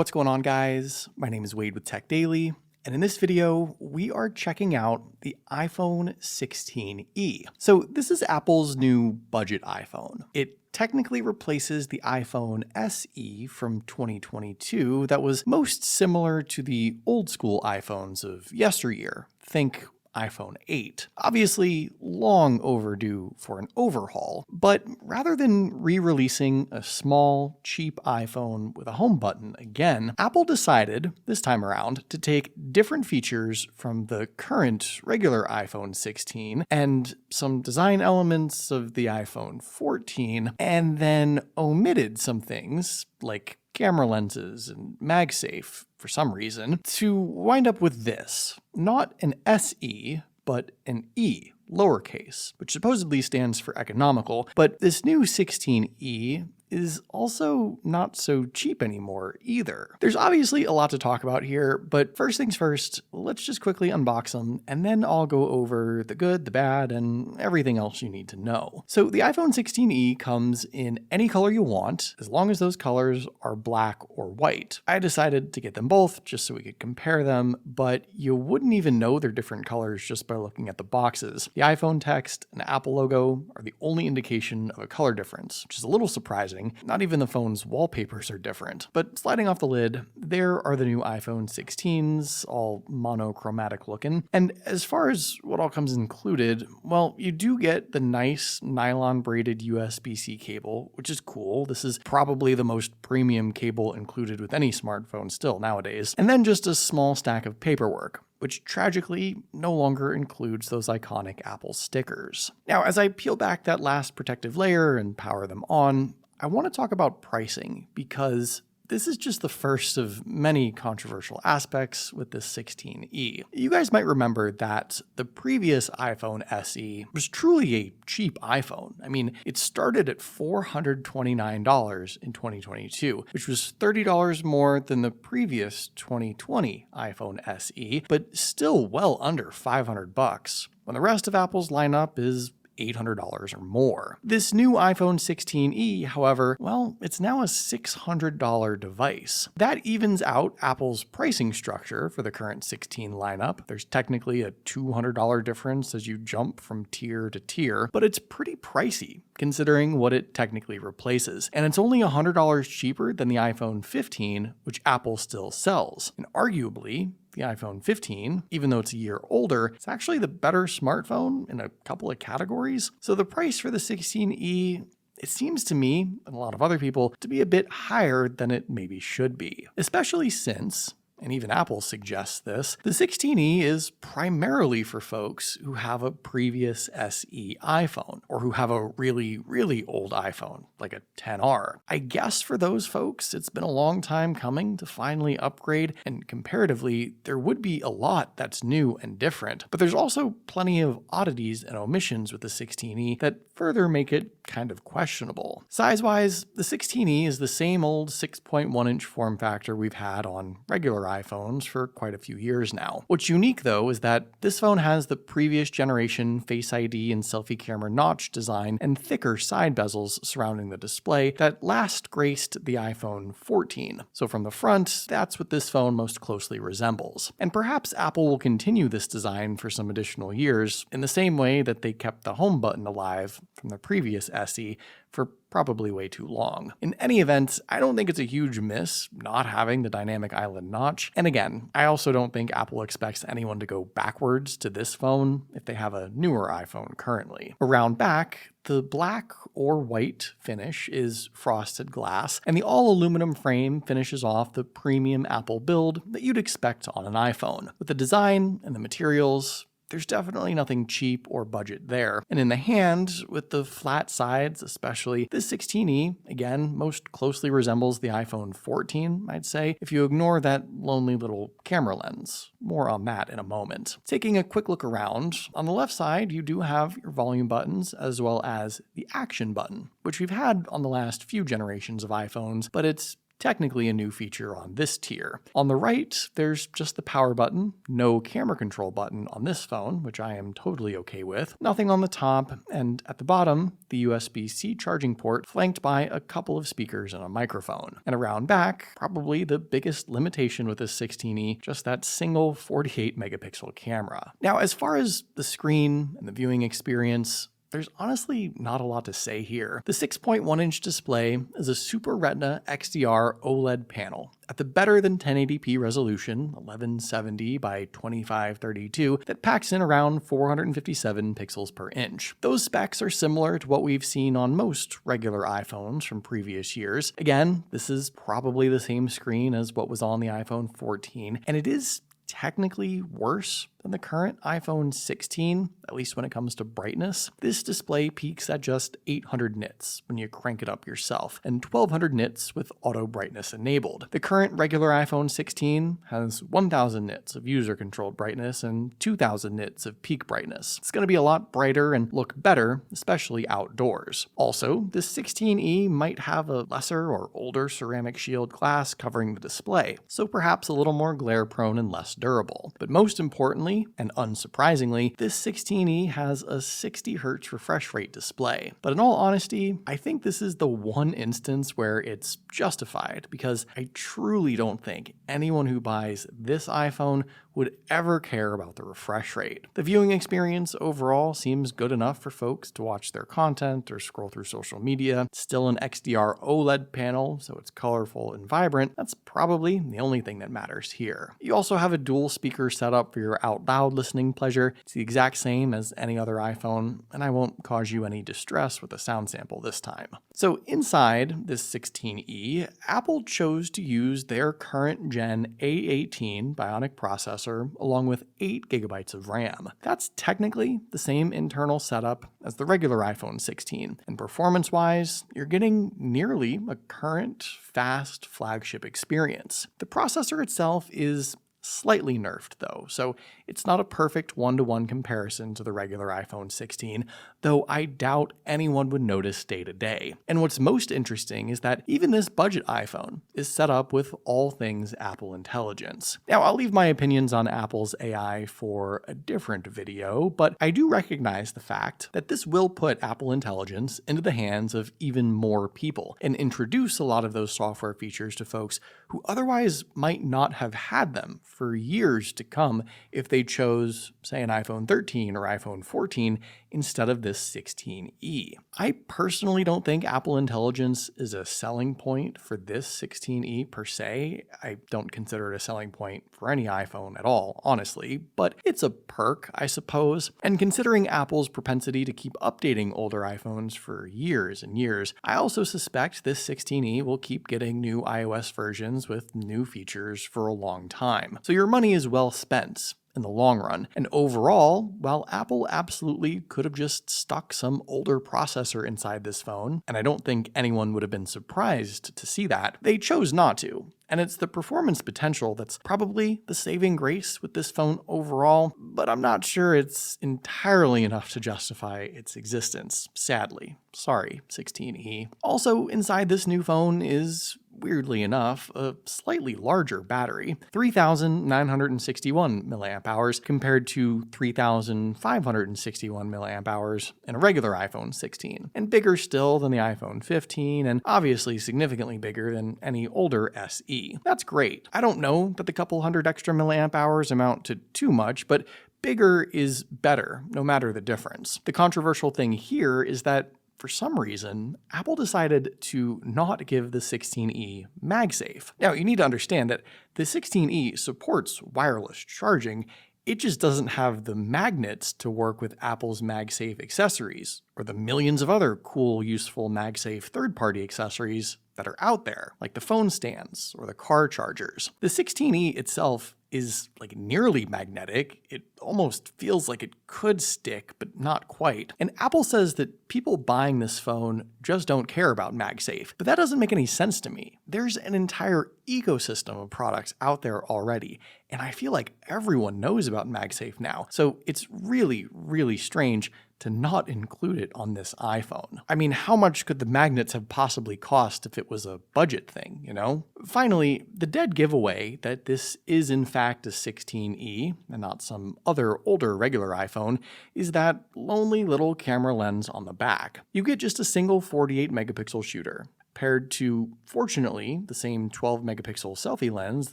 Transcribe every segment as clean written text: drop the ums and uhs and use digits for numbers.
What's going on, guys? My name is Wade with Tech Daily, and in this video, we are checking out the iPhone 16e. So this is Apple's new budget iPhone. It technically replaces the iPhone SE from 2022 that was most similar to the old school iPhones of yesteryear. Think iPhone 8. Obviously long overdue for an overhaul, but rather than re-releasing a small, cheap iPhone with a home button again, Apple decided, this time around, to take different features from the current regular iPhone 16 and some design elements of the iPhone 14, and then omitted some things like camera lenses and MagSafe for some reason, to wind up with this. Not an SE, but an E, lowercase, which supposedly stands for economical, but this new 16e is also not so cheap anymore either. There's obviously a lot to talk about here, but first things first, let's just quickly unbox them, and then I'll go over the good, the bad, and everything else you need to know. So the iPhone 16e comes in any color you want, as long as those colors are black or white. I decided to get them both just so we could compare them, but you wouldn't even know they're different colors just by looking at the boxes. The iPhone text and Apple logo are the only indication of a color difference, which is a little surprising. Not even the phone's wallpapers are different. But sliding off the lid, there are the new iPhone 16s, all monochromatic looking. And as far as what all comes included, well, you do get the nice nylon braided USB-C cable, which is cool. This is probably the most premium cable included with any smartphone still nowadays. And then just a small stack of paperwork, which tragically no longer includes those iconic Apple stickers. Now, as I peel back that last protective layer and power them on, I want to talk about pricing because this is just the first of many controversial aspects with this 16e. You guys might remember that the previous iPhone SE was truly a cheap iPhone. I mean, it started at $429 in 2022, which was $30 more than the previous 2020 iPhone SE, but still well under $500, when the rest of Apple's lineup is $800 or more. This new iPhone 16e, however, well, it's now a $600 device. That evens out Apple's pricing structure for the current 16 lineup. There's technically a $200 difference as you jump from tier to tier, but it's pretty pricey considering what it technically replaces. And it's only $100 cheaper than the iPhone 15, which Apple still sells. And arguably, the iPhone 15, even though it's a year older, it's actually the better smartphone in a couple of categories. So the price for the 16e, it seems to me, and a lot of other people, to be a bit higher than it maybe should be. Especially since, and even Apple suggests this, the 16e is primarily for folks who have a previous SE iPhone, or who have a really, really old iPhone, like a 10R. I guess for those folks, it's been a long time coming to finally upgrade, and comparatively, there would be a lot that's new and different. But there's also plenty of oddities and omissions with the 16e that further make it kind of questionable. Size-wise, the 16e is the same old 6.1-inch form factor we've had on regular iPhones for quite a few years now. What's unique though is that this phone has the previous generation Face ID and selfie camera notch design and thicker side bezels surrounding the display that last graced the iPhone 14. So from the front, that's what this phone most closely resembles. And perhaps Apple will continue this design for some additional years in the same way that they kept the home button alive from the previous SE for probably way too long. In any event, I don't think it's a huge miss not having the dynamic island notch. And again, I also don't think Apple expects anyone to go backwards to this phone if they have a newer iPhone currently. Around back, the black or white finish is frosted glass, and the all-aluminum frame finishes off the premium Apple build that you'd expect on an iPhone. With the design and the materials, there's definitely nothing cheap or budget there. And in the hand, with the flat sides especially, this 16e, again, most closely resembles the iPhone 14, I'd say, if you ignore that lonely little camera lens. More on that in a moment. Taking a quick look around, on the left side, you do have your volume buttons as well as the action button, which we've had on the last few generations of iPhones, but it's technically a new feature on this tier. On the right, there's just the power button, no camera control button on this phone, which I am totally okay with, nothing on the top, and at the bottom, the USB-C charging port flanked by a couple of speakers and a microphone. And around back, probably the biggest limitation with this 16E, just that single 48 megapixel camera. Now, as far as the screen and the viewing experience, there's honestly not a lot to say here. The 6.1-inch display is a Super Retina XDR OLED panel at the better than 1080p resolution, 1170 by 2532, that packs in around 457 pixels per inch. Those specs are similar to what we've seen on most regular iPhones from previous years. Again, this is probably the same screen as what was on the iPhone 14, and it is technically worse than the current iPhone 16, at least when it comes to brightness. This display peaks at just 800 nits when you crank it up yourself, and 1200 nits with auto brightness enabled. The current regular iPhone 16 has 1000 nits of user-controlled brightness and 2000 nits of peak brightness. It's going to be a lot brighter and look better, especially outdoors. Also, this 16E might have a lesser or older ceramic shield glass covering the display, so perhaps a little more glare-prone and less durable. But most importantly, and unsurprisingly, this 16E has a 60Hz refresh rate display. But in all honesty, I think this is the one instance where it's justified, because I truly don't think anyone who buys this iPhone would ever care about the refresh rate. The viewing experience overall seems good enough for folks to watch their content or scroll through social media. It's still an XDR OLED panel, so it's colorful and vibrant. That's probably the only thing that matters here. You also have a dual speaker setup for your out loud listening pleasure. It's the exact same as any other iPhone, and I won't cause you any distress with a sound sample this time. So inside this 16E, Apple chose to use their current Gen A18 Bionic processor along with 8 gigabytes of RAM. That's technically the same internal setup as the regular iPhone 16, and performance-wise, you're getting nearly a current, fast flagship experience. The processor itself is slightly nerfed though, so it's not a perfect one-to-one comparison to the regular iPhone 16, though I doubt anyone would notice day to day. And what's most interesting is that even this budget iPhone is set up with all things Apple Intelligence. Now, I'll leave my opinions on Apple's AI for a different video, but I do recognize the fact that this will put Apple Intelligence into the hands of even more people and introduce a lot of those software features to folks who otherwise might not have had them for years to come if they chose, say, an iPhone 13 or iPhone 14 instead of this 16E. I personally don't think Apple Intelligence is a selling point for this 16E per se. I don't consider it a selling point for any iPhone at all, honestly, but it's a perk, I suppose. And considering Apple's propensity to keep updating older iPhones for years and years, I also suspect this 16E will keep getting new iOS versions with new features for a long time. So your money is well spent in the long run. And overall, while Apple absolutely could have just stuck some older processor inside this phone, and I don't think anyone would have been surprised to see that, they chose not to. And it's the performance potential that's probably the saving grace with this phone overall, but I'm not sure it's entirely enough to justify its existence, sadly. Sorry, 16E. Also, inside this new phone is, weirdly enough, a slightly larger battery, 3,961 milliamp hours compared to 3,561 milliamp hours in a regular iPhone 16, and bigger still than the iPhone 15, and obviously significantly bigger than any older SE. That's great. I don't know that the couple hundred extra milliamp hours amount to too much, but bigger is better, no matter the difference. The controversial thing here is that for some reason, Apple decided to not give the 16E MagSafe. Now, you need to understand that the 16E supports wireless charging. It just doesn't have the magnets to work with Apple's MagSafe accessories, or the millions of other cool, useful MagSafe third-party accessories that are out there, like the phone stands or the car chargers. The 16E itself is like nearly magnetic. It almost feels like it could stick, but not quite. And Apple says that people buying this phone just don't care about MagSafe, but that doesn't make any sense to me. There's an entire ecosystem of products out there already, and I feel like everyone knows about MagSafe now, so it's really, really strange to not include it on this iPhone. I mean, how much could the magnets have possibly cost if it was a budget thing, you know? Finally, the dead giveaway that this is in fact a 16E and not some other older regular iPhone is that lonely little camera lens on the back. You get just a single 48 megapixel shooter, paired to, fortunately, the same 12 megapixel selfie lens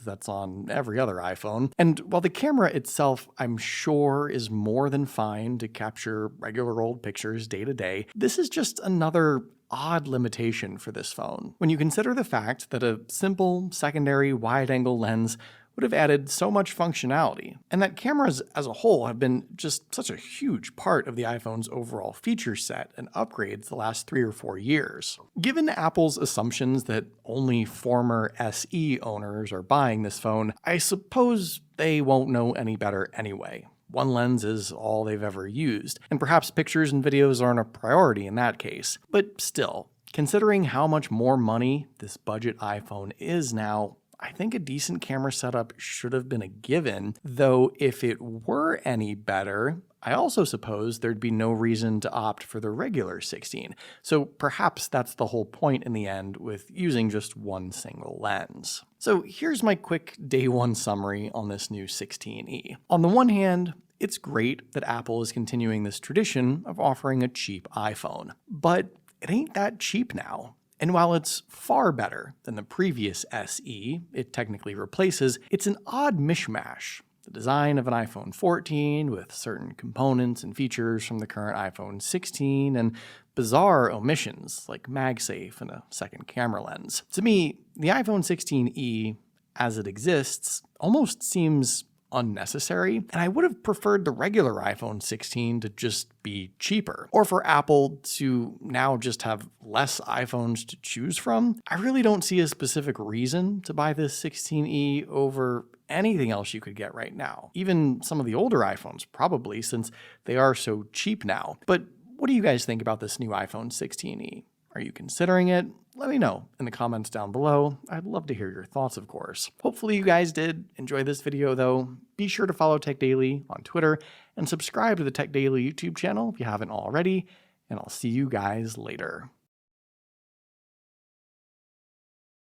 that's on every other iPhone. And while the camera itself, I'm sure, is more than fine to capture regular old pictures day to day, this is just another odd limitation for this phone. When you consider the fact that a simple secondary wide-angle lens would have added so much functionality, and that cameras as a whole have been just such a huge part of the iPhone's overall feature set and upgrades the last 3 or 4 years. Given Apple's assumptions that only former SE owners are buying this phone, I suppose they won't know any better anyway. One lens is all they've ever used, and perhaps pictures and videos aren't a priority in that case. But still, considering how much more money this budget iPhone is now, I think a decent camera setup should have been a given, though if it were any better, I also suppose there'd be no reason to opt for the regular 16, so perhaps that's the whole point in the end with using just one single lens. So here's my quick day one summary on this new 16E. On the one hand, it's great that Apple is continuing this tradition of offering a cheap iPhone, but it ain't that cheap now. And while it's far better than the previous SE it technically replaces, it's an odd mishmash. The design of an iPhone 14 with certain components and features from the current iPhone 16 and bizarre omissions like MagSafe and a second camera lens. To me, the iPhone 16E, as it exists, almost seems unnecessary, and I would have preferred the regular iPhone 16 to just be cheaper, or for Apple to now just have less iPhones to choose from. I really don't see a specific reason to buy this 16E over anything else you could get right now. Even some of the older iPhones probably, since they are so cheap now. But what do you guys think about this new iPhone 16E? Are you considering it? Let me know in the comments down below. I'd love to hear your thoughts, of course. Hopefully you guys did enjoy this video though. Be sure to follow Tech Daily on Twitter and subscribe to the Tech Daily YouTube channel if you haven't already, and I'll see you guys later.